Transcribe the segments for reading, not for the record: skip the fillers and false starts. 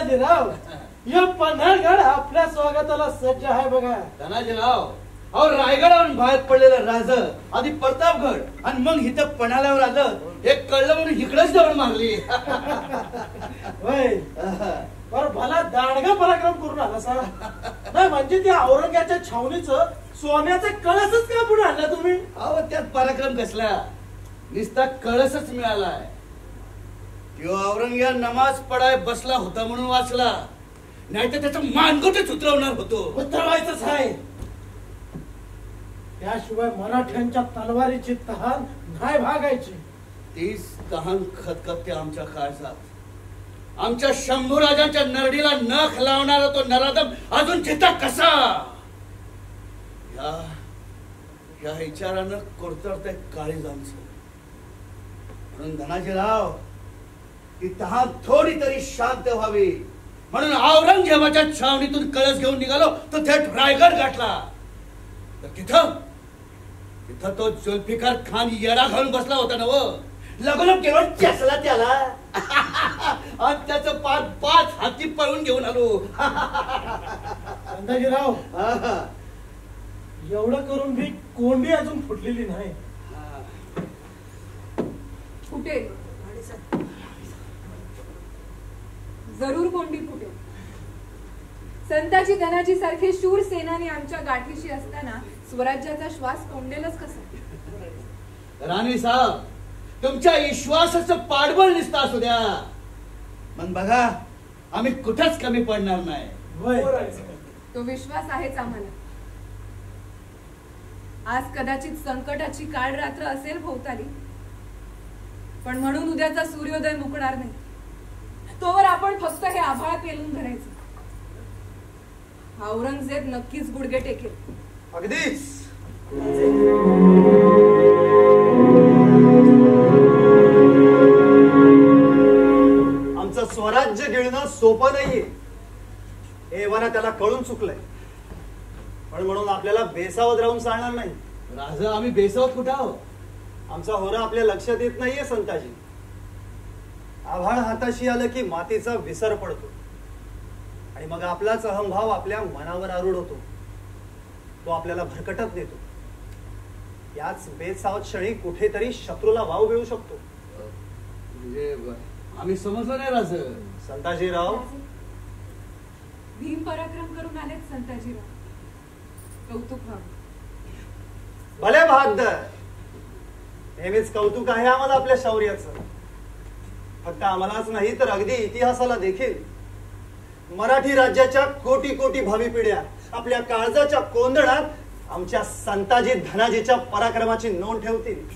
धनाजीराव, या पन्हाळगड आपल्या स्वागताला सज्ज आहे बघा. धनाजीराव, अहो रायगडावरून बाहेर पडलेलं राज आधी प्रतापगड आणि मग इथं पन्हाळ्यावर आलं हे कळलं म्हणून इकडेच दौड मारली. होय, बरं भला दांडगा पराक्रम करून आला सा. नाही म्हणजे त्या औरंगाच्या छावणीचं सोन्याचा कळसच का पुढे आणला तुम्ही? अहो त्यात पराक्रम कसला, नुसता कळसच मिळालाय. त्यो औरंग्या नमाज पडाय बसला होता म्हणून वाचला, नाही तर त्याचं मानगोटच उतरवणार होतो. उतरवायचंच आहे. त्याशिवाय मराठ्यांच्या तलवारीची तहान नाही भागायची. तीच तहान खतखते आमच्या काळजात. आमच्या शंभूराजांच्या नरडीला नख लावणारा तो नराधम अजून जिता कसा, या विचारानं कोरतडतंय काळीज आमचं. म्हणून धनाजीराव, ती तहान थोडी तरी शांत व्हावी म्हणून औरंगजेबाच्या छावणीतून कळस घेऊन निघालो तो थेट रायगड गाठला. तर तिथं तो जुल्फिकार खान येडा घालून बसला होता ना व. लगोलग केवळ चसला त्याला आणि त्याचं पाच हाती पळून घेऊन आलो. धनाजीराव, एवढं करून भी कोंडी अजून फुटलेली नाही. फुटेल, जरूर कोंडी फुटेल. संताजी धनाजी सारखे शूर सेनानी आमच्या गाठीशी असताना स्वराज्याचा श्वास कोंडेलच कसा? राणी साहेब, तुमच्या विश्वासाचं पाठबळ निसता असू द्या, मग बघा आम्ही कुठेच कमी पडणार नाही. तो विश्वास आहेच आम्हाला. आज कदाचित संकटाची काळ रात्र असेल भोवताली, पण म्हणून उद्याचा सूर्योदय मुकणार नाही. तोवर आपण फक्त हे आभाळ पेलून धरायचं. औरंगजेब नक्कीच गुडघे टेकेल. अगदीच. आमचं स्वराज्य गिळणं सोपं नाहीये हे एव्हाना त्याला कळून चुकलंय. पण म्हणून आपल्याला बेसावत राहून चालणार नाही. राजा, आम्ही बेसावत कुठं आहोत? आमचा होरा आपल्या लक्षात येत नाहीये संताजी. आभाळ हाताशी आलं की मातीचा विसर पडतो आणि मग आपलाच अहंभाव आपल्या मनावर आरूढ होतो. तो आपल्याला भरकटत देतो. याच बेसावत क्षणी कुठेतरी शत्रूला वाव मिळू शकतो. म्हणजे आम्ही समजलो नाही राज. संताजीराव, भीम पराक्रम करून आलेत संताजीराव. कौतुक व्हावं. भले बहादर, नेहमीच कौतुक आहे आम्हाला आपल्या शौर्याचं. फक्त आम्हालाच नाही तर अगदी इतिहासाला देखील मराठी राज्याच्या कोटी कोटी भावी पिढ्या आपल्या काळजाच्या कोंदणात आमच्या संताजी धनाजीच्या पराक्रमाची नोंद ठेवतील.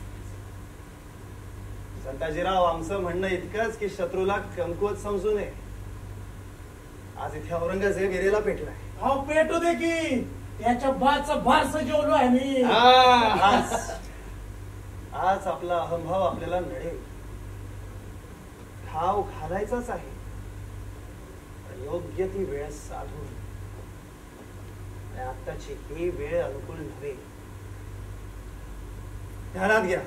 संताजीराव, आमचं म्हणणं इतकंच की शत्रूला कमकुवत समजू नये. आज इथे औरंगजेब एरेला पेटलाय. अहो पेटू दे की, त्याच्या बाचं बारस जेवलो आहे मी. आज आपला अहंभाव आपल्याला नडेल. ठाव घालायचाच आहे, योग्य ती वेळ साधून. आताची ही वेळ अनुकूल नव्हे. ध्यानात घ्या,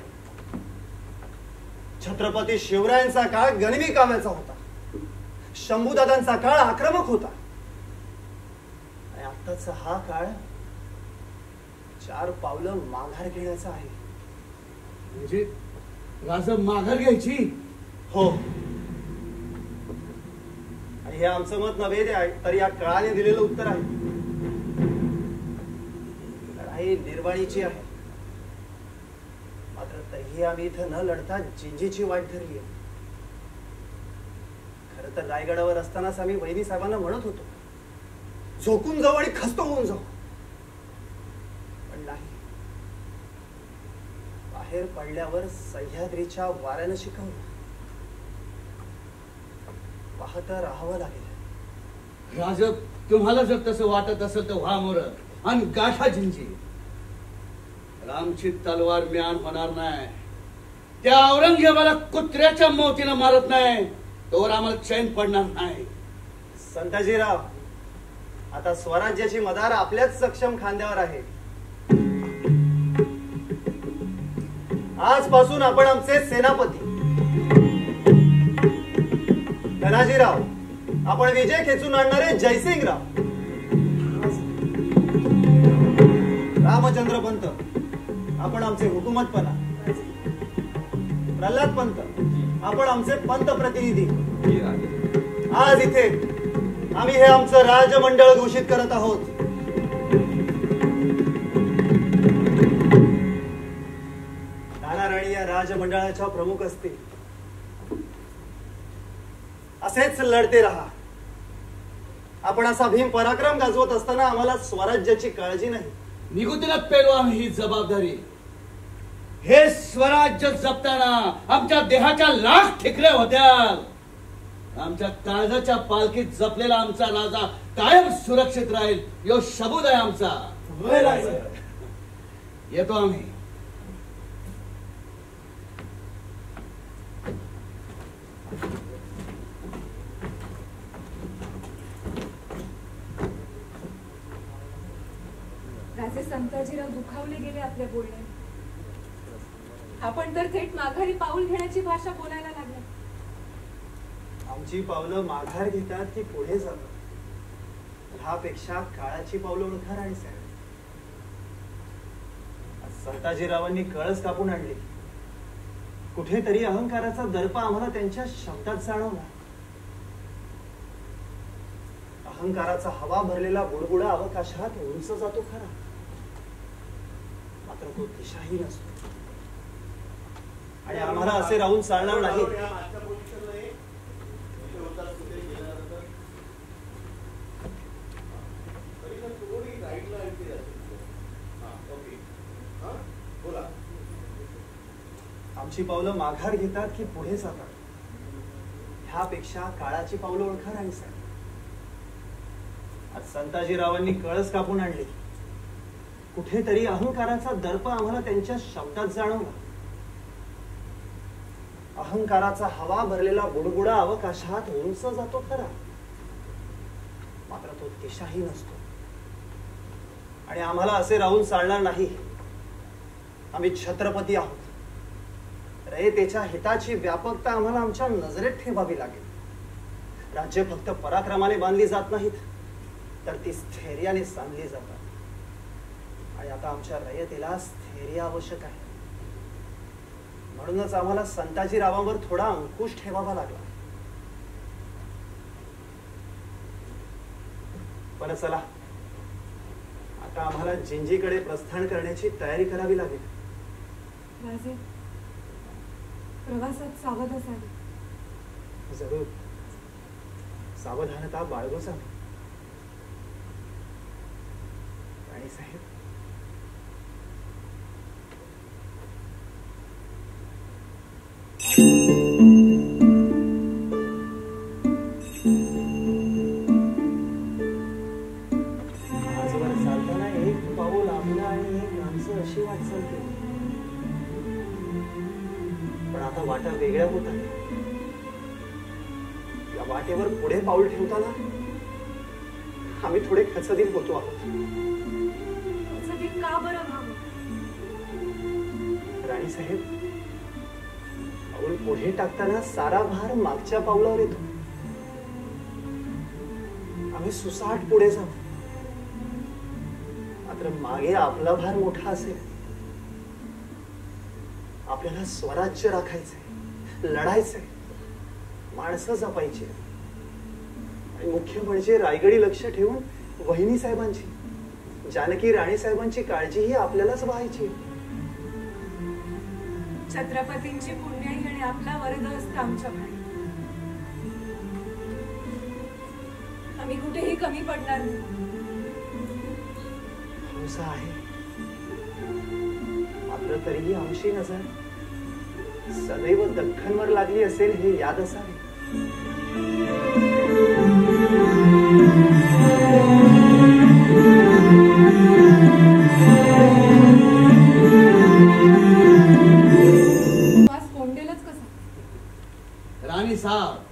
छत्रपती शिवरायांचा काळ गनिमी काव्याचा होता. शंभूदादांचा काळ आक्रमक होता. आणि आताचा हा काळ 4 पावलं माघार घेण्याचा आहे. म्हणजे राजा माघार घ्यायची? हो. आणि हे आमचं मत नव्हे तर या काळाने दिलेलं उत्तर आहे. लढाई निर्वाणीची आहे, मात्र तरीही आम्ही इथं न लढता जिंजीची वाट धरली आहे. खरं तर रायगडावर असतानाच आम्ही वैनी साहेबांना म्हणत होतो, झोकून जाऊ आणि खस्त होऊन जाऊ. पण नाही, बाहेर पडल्यावर सह्याद्रीच्या वाऱ्यानं शिकवलं. पाहत राहावं लागेल. राजा, तुम्हाला जर तसं वाटत असेल तर व्हा मोर आणि गाठा जिंजी. रामची तलवार म्यान होणार नाही. त्या औरंगजेबाला कुत्र्याच्या मोतीनं मारत नाही तोवर आम्हाला चैन पडणार नाही. संताजीराव, आता स्वराज्याची मदार आपल्याच सक्षम खांद्यावर आहे. आजपासून आपण आमचे सेनापती धनाजीराव आपण विजय खेचून आणणारे जयसिंगराव, रामचंद्र पंत आपण आमचे हुकुमतपणा, प्रल्हाद पंत आपण आमचे पंत प्रतिनिधी. आज इथे आम्ही हे आमचं राजमंडळ घोषित करत आहोत. नाना राणी या राजमंडळाच्या प्रमुख असतील. असेच लढते राहा. आपण असा भीम पराक्रम गाजवत असताना आम्हाला स्वराज्याची काळजी नाही. निगुतीला पेलो आम्ही ही जबाबदारी. हे स्वराज्य जपताना आमच्या देहाच्या लाख ठिकऱ्या होत्या. आमच्या काळजाच्या पालखीत जपलेला आमचा राजा कायम सुरक्षित राहील यो शबूद आहे आमचा. येतो आम्ही. राजे संताजीराव दुखावले गेले आपल्या बोलण्यात. आपण तर थेट माघारी पाऊल घेण्याची भाषा बोलायला लागला. आमची पावलं माघार घेतात की पुढे जातात, ह्यापेक्षा काळाची पावलं ओळखा राणी साहेब. संताजीरावांनी कळस कापून आणली. कुठेतरी अहंकाराचा दर्प आम्हाला त्यांच्या शब्दात जाणवला. अहंकाराचा हवा भरलेला बुडबुडा अवकाशात उंच जातो खरा, मात्र तो दिशाही नसतो. आणि आम्हाला असे राहून चालणार नाही. आमची पावलं माघार घेतात की पुढे जातात, ह्यापेक्षा काळाची पावलं ओळखा राणी साहेब. आज संताजीरावांनी कळस कापून आणली. कुठेतरी अहंकाराचा दर्प आम्हाला त्यांच्या शब्दात जाणवला. अहंकाराचा हवा भरलेला बुडबुडा अवकाशात उंच जातो खरा, मात्र तो दिशाही नसतो. आणि आम्हाला असे राहून चालणार नाही. आम्ही छत्रपती आहोत. रयतेच्या हिताची व्यापकता आम्हाला आमच्या नजरेत ठेवावी लागेल. राज्य फक्त पराक्रमाने बांधली जात नाहीत, तर ती स्थैर्याने सांधली जातात. आणि आता आमच्या रयतेला स्थैर्य आवश्यक आहे. म्हणूनच आम्हाला संताजीरावांवर थोडा अंकुश ठेवावा लागला. पण चला, आता आम्हाला जिंजीकडे प्रस्थान करण्याची तयारी करावी लागेल. राजे, प्रवासात सावध असावे. जरूर सावधानता बाळगूच आम्ही. राणी साहेब, आजवर चालताना एक पाऊल आपलं आणि एक आमचं अशी वाटचाल केली. पण आता वाटा वेगळ्या होत आहेत. या वाटेवर पुढे पाऊल ठेवताना आम्ही थोडे खचदित होतो आहोत. का बरं व्हावं? राणी साहेब, पाऊल पुढे टाकताना सारा भार मागच्या पावलावर येतो. आम्ही सुसाट पुढे जाऊ, मात्र मागे आपला भार मोठा असेल. आपल्याला स्वराज्य राखायचंय, लढायचंय, माणसं जपायची. आणि मुख्य म्हणजे रायगडी लक्ष ठेवून वहिनी साहेबांची, जानकी राणी साहेबांची काळजी ही आपल्यालाच व्हायची. छत्रपतींची पुण्याई आणि आपला वरद असतं आमच्या भाई. आम्ही कुठेही कमी पडणार नाही. हौसा आहे, मात्र तरीही आमची नजर सदैव दख्खनवर लागली असेल हे याद असावे. राणी साहेब,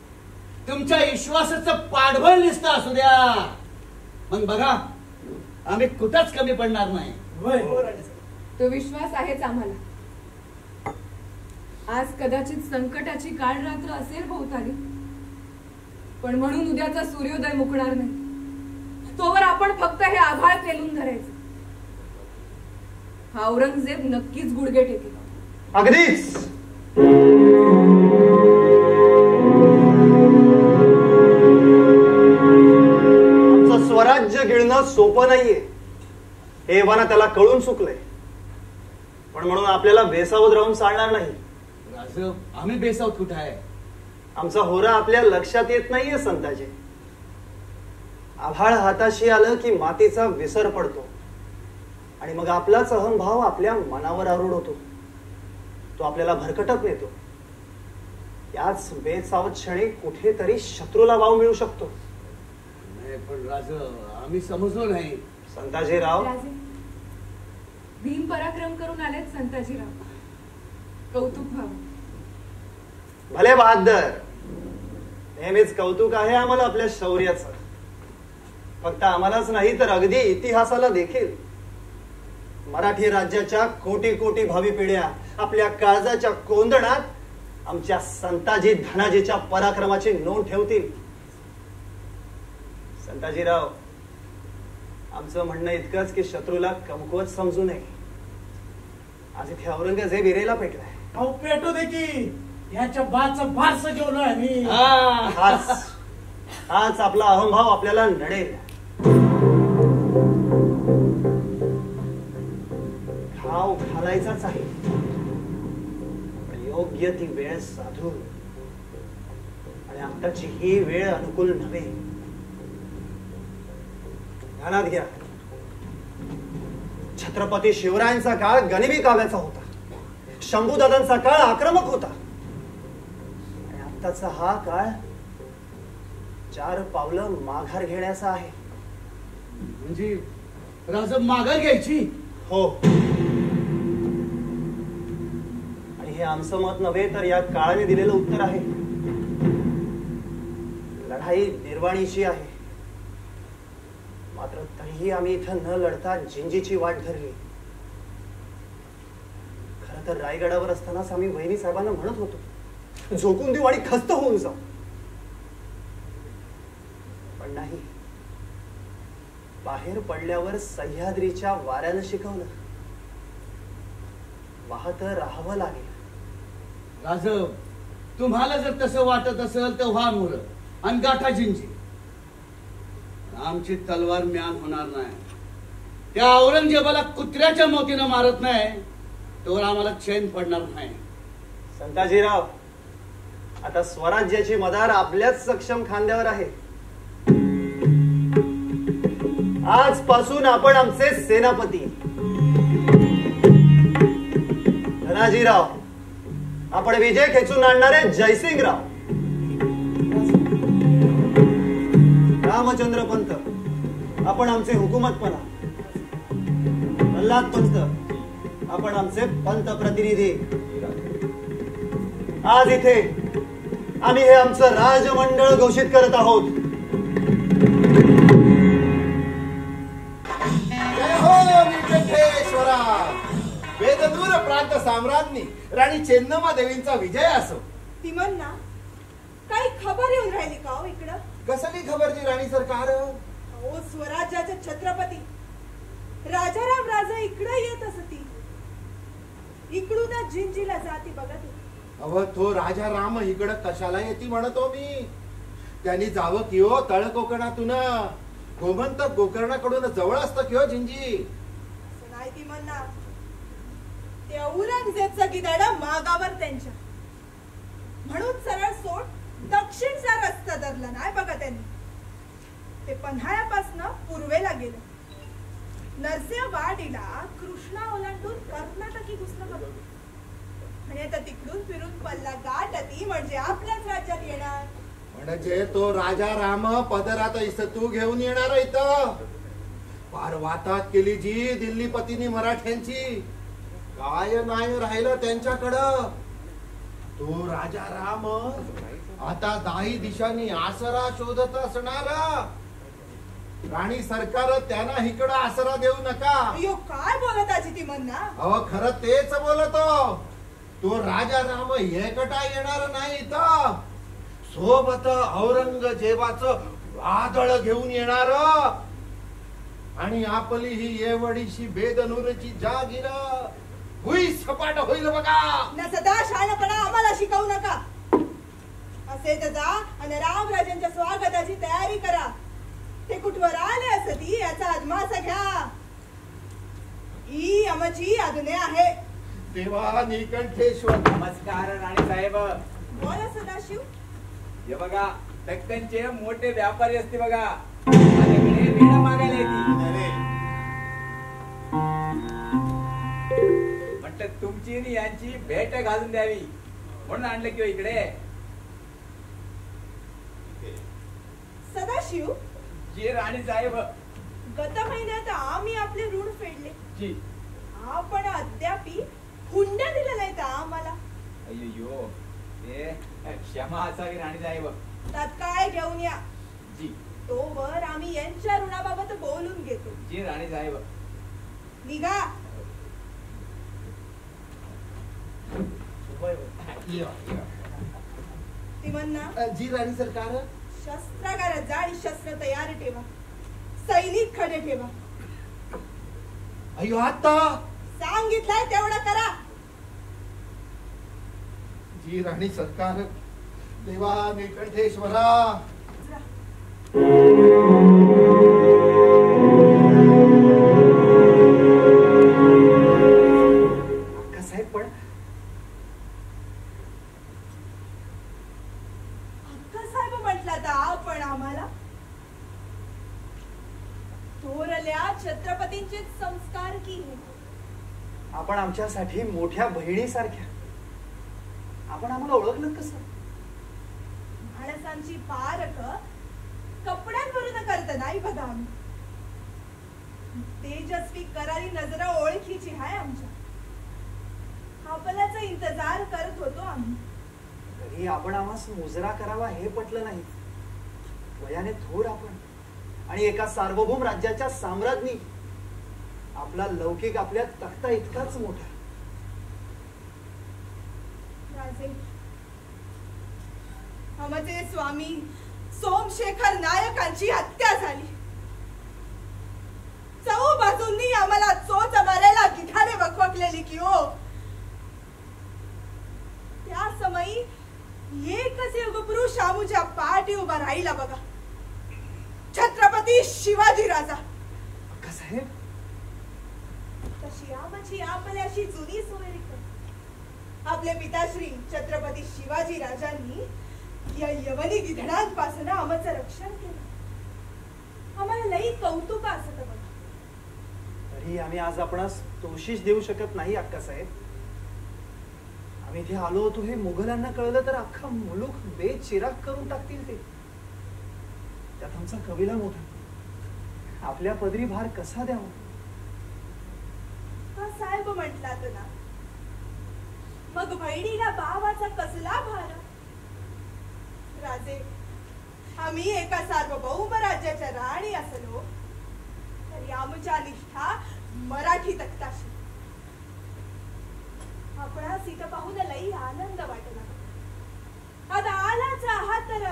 तुमच्या विश्वासाचं पाठबळ निसतं असू द्या. मग बघा, आम्ही कुठंच कमी पडणार नाही. तो विश्वास आहेच आम्हाला. आज कदाचित संकटाची काळ रात्र असेल भोवताली, पण म्हणून उद्याचा सूर्योदय मुकणार नाही तोवर आपण फक्त हे आभाळ पेलून धरायचं. हा औरंगजेब नक्कीच गुडघे टेकेल. अगदीच. आमचं स्वराज्य गिळणं सोपं नाहीये हे एव्हाना त्याला कळून चुकलंय. पण म्हणून आपल्याला बेसावध राहून चालणार नाही. राज, आम्ही बेसावत कुठे आहे? आमचा होरा आपल्या लक्षात येत नाहीये संताजी. आभाळ हाताशी आलं की मातीचा विसर पडतो आणि मग आपलाच अहंभाव आपल्या मनावर आरूढ होतो. तो आपल्याला भरकटत नेतो. याच बेसावध क्षणी कुठेतरी शत्रूला वाव मिळू शकतो. नाही पण राज, आम्ही समजलो नाही. संताजीराव, राजे, भीम पराक्रम करून आलेत संताजीराव. कौतुक व्हावं. भले बहादर, नेहमीच कौतुक आहे आम्हाला आपल्या शौर्याचं. फक्त आम्हालाच नाही तर अगदी इतिहासाला देखील. मराठी राज्याच्या कोटी कोटी भावी पिढ्या आपल्या काळजाच्या कोंदणात आमच्या संताजी धनाजीच्या पराक्रमाची नोंद ठेवतील. संताजीराव, आमचं म्हणणं इतकंच की शत्रूला कमकुवत समजू नये. आज इथे औरंगजेब इरेला पेटलाय. अहो पेटू दे की, याच्या बाचं बारस घेऊन आम्ही. हाच आपला अहंभाव आपल्याला नडेल. घाव घालायचाच आहे, योग्य ती वेळ साधून. आणि आताची ही वेळ अनुकूल नव्हे. ध्यानात घ्या, छत्रपती शिवरायांचा काळ गनिमी काव्याचा होता. शंभूदादांचा काळ आक्रमक होता. आणि आताचा हा काळ 4 पावलं माघार घेण्याचा आहे. म्हणजे राज, माघार घ्यायची? हो. आणि हे आमचं मत नव्हे तर या काळाने दिलेलं उत्तर आहे. लढाई निर्वाणीची आहे, मात्र तरीही आम्ही इथं न लढता जिंजीची वाट धरली. खरं तर रायगडावर असतानाच आम्ही वहिनी साहेबांना म्हणत होतो झोकून देऊ आणि खस्त होऊन जाऊ. पण नाही, बाहेर पडल्यावर सह्याद्रीच्या वाऱ्यानं शिकवलं, वाहत राहावं लागेल. राज, तुम्हाला जर तसं वाटत असेल तर व्हा मोर आणि गाठा जिंजी. आमची तलवार म्यान होणार नाही. त्या औरंगजेबाला कुत्र्याच्या मोतीनं मारत नाही तोवर आम्हाला चैन पडणार नाही. संताजीराव, आता स्वराज्याची मदार आपल्याच सक्षम खांद्यावर आहे. आजपासून आपण आमचे सेनापती धनाजीराव, आपण विजय खेचून आणणारे जयसिंगराव, रामचंद्र पंत आपण आमचे हुकुमतपणा, प्रल्हाद पंत आपण आमचे पंत प्रतिनिधी. आज इथे आम्ही हे आमचं राजमंडळ घोषित करत आहोत. जय हो विठ्ठलेश्वरा. वेददूर प्रांत साम्राज्ञी राणी चेन्नम्मा देवींचा विजय असो. तिमन्ना, काही खबर येऊन राहिली का हो इकडं? कसली खबरची राणी सरकार? हो, स्वराज्याचे छत्रपती राजाराम राजा इकडे येत असती. इकडून जिंजीला जाती बघा तू. अव तो राजा राम इकडं कशाला येते म्हणतो मी. त्यांनी जावं कि हो तळ कोकणातून. गोमंतक गोकर्णाकडून जवळ असतं कि हो जिंजी. असं नाही तिमन्ना, ते औरंगजेबचा गिधाड मागावर त्यांच्या. म्हणून सरळ सोड दक्षिणचा रस्ता धरला नाही बघा त्यांनी. ते पन्हाळ्यापासून पूर्वेला गेलं. नरसिंहवाडीला कृष्णा ओलांडून कर्नाटकी घुसलं बघा. आणि आता तिकडून फिरून पल्ला गाठती म्हणजे आपल्याच राज्यात येणार. म्हणजे तो राजा राम पदरात इसतू घेऊन येणार इथं. फार वातात केली जी दिल्लीपतीनी मराठ्यांची. काय नाही राहिलं त्यांच्याकडं. तो राजा राम आता 10 दिशांनी आसरा शोधत असणार. राणी सरकार त्यांना इकडं आसरा देऊ नका. अयो, काय बोलत आजी तिमन्ना? अहो खरं तेच बोलतो. तो राजा राम एकटा येणार नाही इथं. सोबत औरंगजेबाचं वादळ घेऊन येणार आणि आपली ही एवढीशी बेदनूरची जागीर हुई सपाट होईल बघा. ना सदा शहाणपणा आम्हाला शिकवू नका. असे तर जा आणि रामराजांच्या स्वागताची तयारी करा. ते कुठवर आले असती याचा अदमास घ्या. ही आमची आज्ञा आहे. देवा निकंठेश्वर. नमस्कार राणी साहेब. बोला सदाशिव. हे बघा दक्कनचे मोठे व्यापारी असते बघा माझ्याकडे वीणा मागायला येते. म्हटलं तुमची आणि यांची भेट घालून द्यावी म्हणून आणलं किंवा इकडे. सदाशिव. जी राणी साहेब. गत महिन्यात आम्ही आपले ऋण फेडले. जी. आपण अद्याप हुंड्या दिल्या नाहीत आम्हाला. अय्यो ते क्षमा असावी राणी साहेब. तात्काळ घेऊन या. जी. तोवर आम्ही यांच्या ऋणाबाबत बोलून घेतो. जी राणी साहेब. निघा. तिमन्ना. जी राणी सरकार. शस्त्रागारात जा आणि शस्त्र तयार ठेवा. सैनिक खडे ठेवा. अयो आता सांगितलंय तेवढं करा. जी राणी सरकार. देवा निकंठेश्वरा. साहेब पण साहेब म्हटला तर आपण आम्हाला थोरल्या छत्रपतींचे संस्कार की आपण आमच्यासाठी मोठ्या बहिणीसारख्या. आपण आम्हाला ओळखलं कसं? माणसांची पारख कपड्यांवरून करत नाही बघा. आम्ही तेजस्वी करारी नजर ओळखीची आहे आमच्या. आपल्याचा इंतजार करत होतो आम्ही. तरी आपण आम्हास मुजरा करावा हे पटलं नाही. वयाने थोर आपण आणि एका सार्वभौम राज्याच्या साम्राज्ञी. आपला लौकिक आपल्या तख्ता इतकाच मोठा. आमचे स्वामी सोमशेखर नायकांची हत्या झाली. चौ बाजूंनी आम्हाला चोच मारायला गिठारे वखवकलेली की हो. त्या समयी एकच युगपुरुष आमच्या पाठी उभा राहिला बघा. छत्रपती शिवाजी राजा. साहेब तशी आमची आपल्याशी जुनी सोयरी. आपले पिताश्री छत्रपती शिवाजी राजांनी या यवनी गिधडांपासून आमचं रक्षण केलं. आम्हाला लई कौतुक असत बघा. तरी आम्ही आज आपणास दोषीच देऊ शकत नाही अक्का साहेब. आम्ही इथे आलो होतो हे मुघलांना कळलं तर अख्खा मुलूक बेचिराग करून टाकतील ते. त्यात आमचा कविला मोठा. आपल्या पदरी भार कसा द्यावा? साहेब म्हटलात ना मग बहिणीला भावाचा कसला भार. राजे आम्ही एका सार्वभौम राज्याच्या राणी असलो तरी आमच्या निष्ठा मराठी तख्ताशी. आपणास इथं पाहून लई आनंद वाटला. आता आलाच आहात तर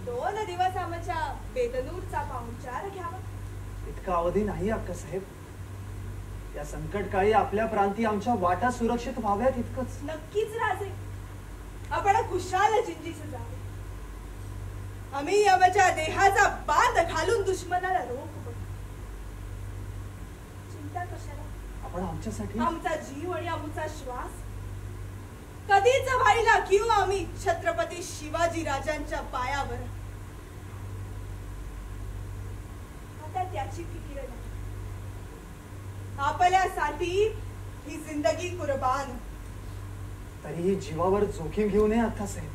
2 दिवस आमच्या बेदनूरचा पाहुणचार घ्यावा. इतका अवधी नाही अक्का साहेब. या संकट काळी आपल्या प्रांती आमच्या वाटा सुरक्षित व्हाव्यात इतकंच. नक्कीच राजे. आपण खुशाल जिंजीस जावे. आम्ही आमच्या देहाचा बांध घालून दुश्मनाला रोखू. चिंता कशाला? आपण आमच्यासाठी आमचा जीव आणि आमचा श्वास कधीच व्हायला किंवा आम्ही छत्रपती शिवाजी राजांच्या पायावर. आता त्याची फिकीर नाही. आपल्यासाठी ही जिंदगी कुर्बान. तरीही जीवावर जोखीम घेऊ नये अक्का साहेब.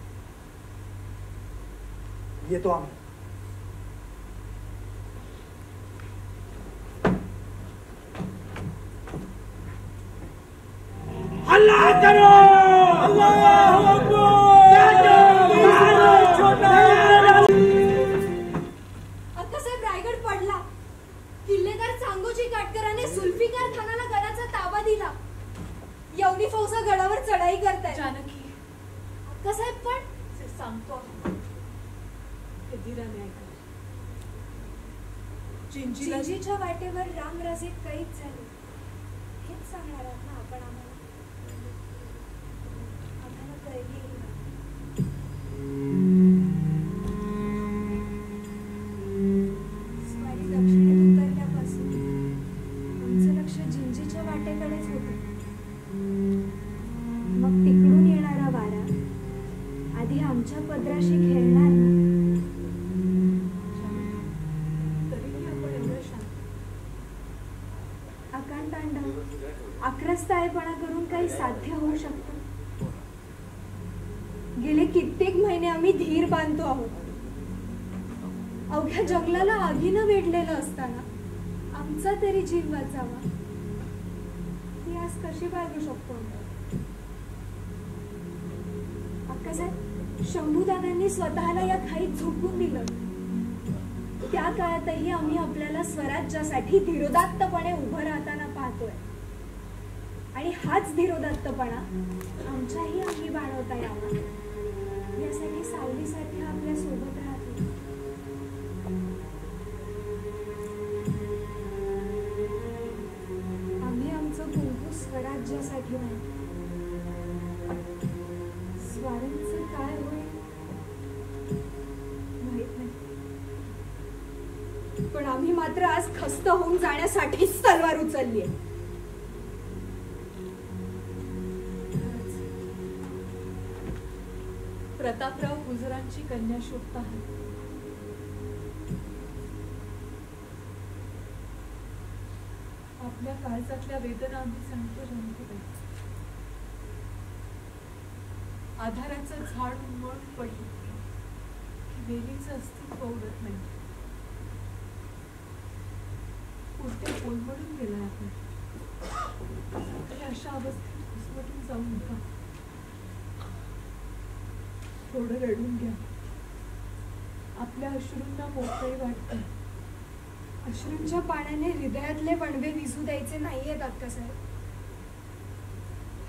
येतो आम्ही. अल्लाह करो. अल्लाहू अक्का साहेब रायगड पडला. किल्लेदार सांगोजी काटकराने जुल्फिकार खानाला गडाचा ताबा दिला. यवनी फौजा गडावर चढाई करताय. जानकी अक्का साहेब पण सांगतो कधीरा न्याय करा. चिंचीच्या वाटेवर रामराजे कैद झाले हेच सांगणार आहात ना आपण आम्हाला कळली. स्वारी दक्षिणेत उतरल्यापासून आमचं लक्ष जिंजीच्या वाटेकडेच होतं. मग तिकडून येणारा वारा आधी आमच्या पदराशी खेळणार ना. आक्रस्ताळेपणा करून काही साध्य होऊ शकतं. गेले कित्येक महिने आम्ही धीर बांधतो आहोत. अवघ्या जंगलाला आगीनं वेढलेलं असताना आमचा तरी जीव वाचावा ही आज कशी बाळगू शकतो. अक्कासाहेब, शंभूदादांनी स्वतःला या खाईत झोपून दिलं. त्या काळातही आम्ही आपल्याला स्वराज्यासाठी धीरोदात्तपणे उभं राहताना पाहतोय आणि हाच धीरोदात्तपणा आमच्याही अंगी बाळगता यावा यासाठी सावलीसाठी आपल्या सोबत राहतो. आम्ही आमचं कुंकू स्वराज्यासाठी नाही. स्वारींचं काय होईल माहित नाही, पण आम्ही मात्र आज खस्त होऊन जाण्यासाठीच तलवार उचललीये. प्रतापराव गुजरांची कन्या शोभता आहे. आपल्या काळजातल्या वेदना आम्ही सांगतो जनतेला. आधाराचं झाड उन्मळून पडलं की वेलीचं अस्तित्व उडत नाही. पुढे कोलमडून गेलाय आपण. अशा अवस्थेत घुसमटून जाऊ नका. थोडं रडून घ्या. आपल्या अश्रूंना मोकळी वाटते. अश्रूंच्या पाण्याने हृदयातले वणवे विझू द्यायचे नाहीयेत अक्कासाहेब.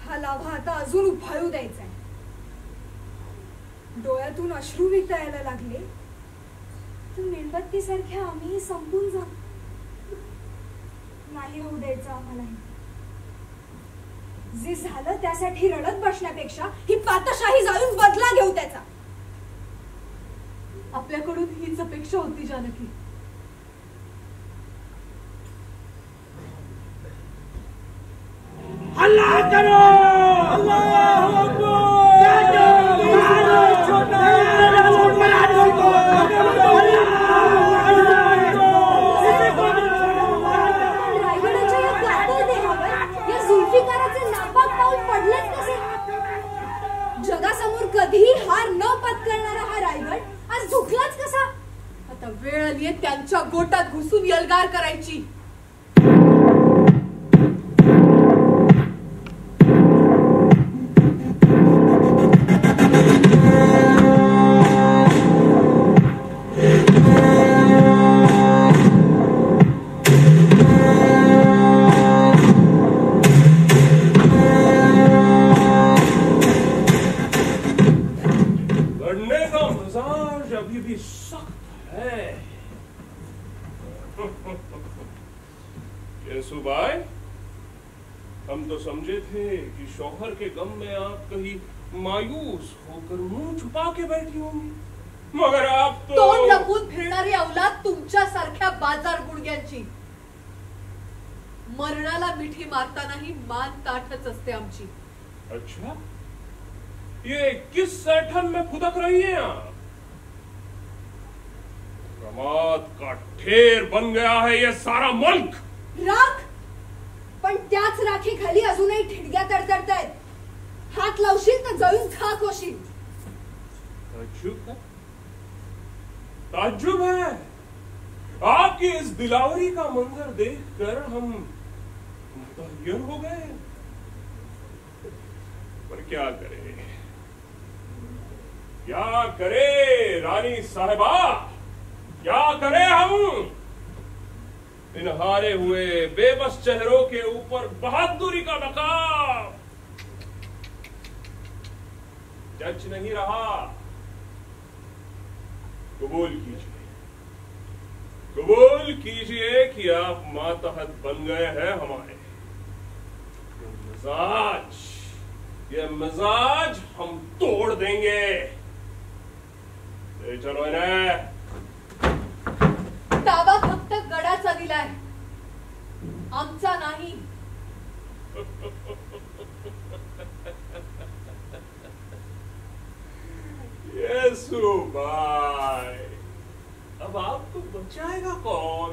हा लाव्हा आता अजून उफाळू द्यायचा. डोळ्यातून अश्रू वितळायला लागले तर मेणबत्तीसारख्या आम्ही संपून जाऊ. नाही होऊ द्यायचं आम्हालाही. जे झालं त्यासाठी रडत बसण्यापेक्षा ही पातशाही जाळून बदला घेऊ त्याचा. आपल्याकडून हीच अपेक्षा होती जानकी. हल्ला करो! अल्लाहू अकबर! रायगडाच्या या कातर देहावर या जुल्फिकाराचे नापाक पाऊल पडलेच कसे? जगासमोर कधीही हार न पत्करणारा हा रायगड आज झुकलाच कसा? आता वेळ आलीये त्यांच्या गोटात घुसून यलगार करायची. सुबाई, हम तो समझे थे कि शौहर के गम में आप कहीं मायूस होकर मुंह छुपा के बैठी होंगी, मगर आप तो तोंड लपवून फिरणारी अवलाद तुमच्या सारख्या बाजार गुडघ्यांची. मरणाला मिठी मारतानाही मान ताठच असते आमची. अच्छा, ये किस सैठन में फुदक रही है आप? रमाद का ढेर बन गया है ये सारा मुल्क. राख, पण त्याच राखी खाली अजूनही ठिणग्या तडतडतायत. हात लावशील तर जळून खाक होशील. ताज्जुब है. आपकी इस दिलावरी का मंजर देखकर हम मुतहय्यर हो गए. पर क्या करे रानी साहिबा, क्या करे हम? इन हारे हुए बेबस चेहरों के ऊपर बहादुरी का नकाब जच नहीं रहा. कबूल कीजिए कि आप मातहत बन गए हैं हमारे। ये मिजाज हम तोड़ देंगे। चलो इन्हें। ताबा फक्त गडाचा दिलाय, आमचा नाही। येसूबाई, अब आपको बचाएगा कौन?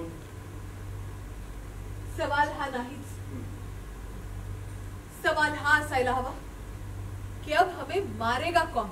सवाल हा नाहीच, सवाल हा असायला हवा कि अब हमें मारेगा कौन?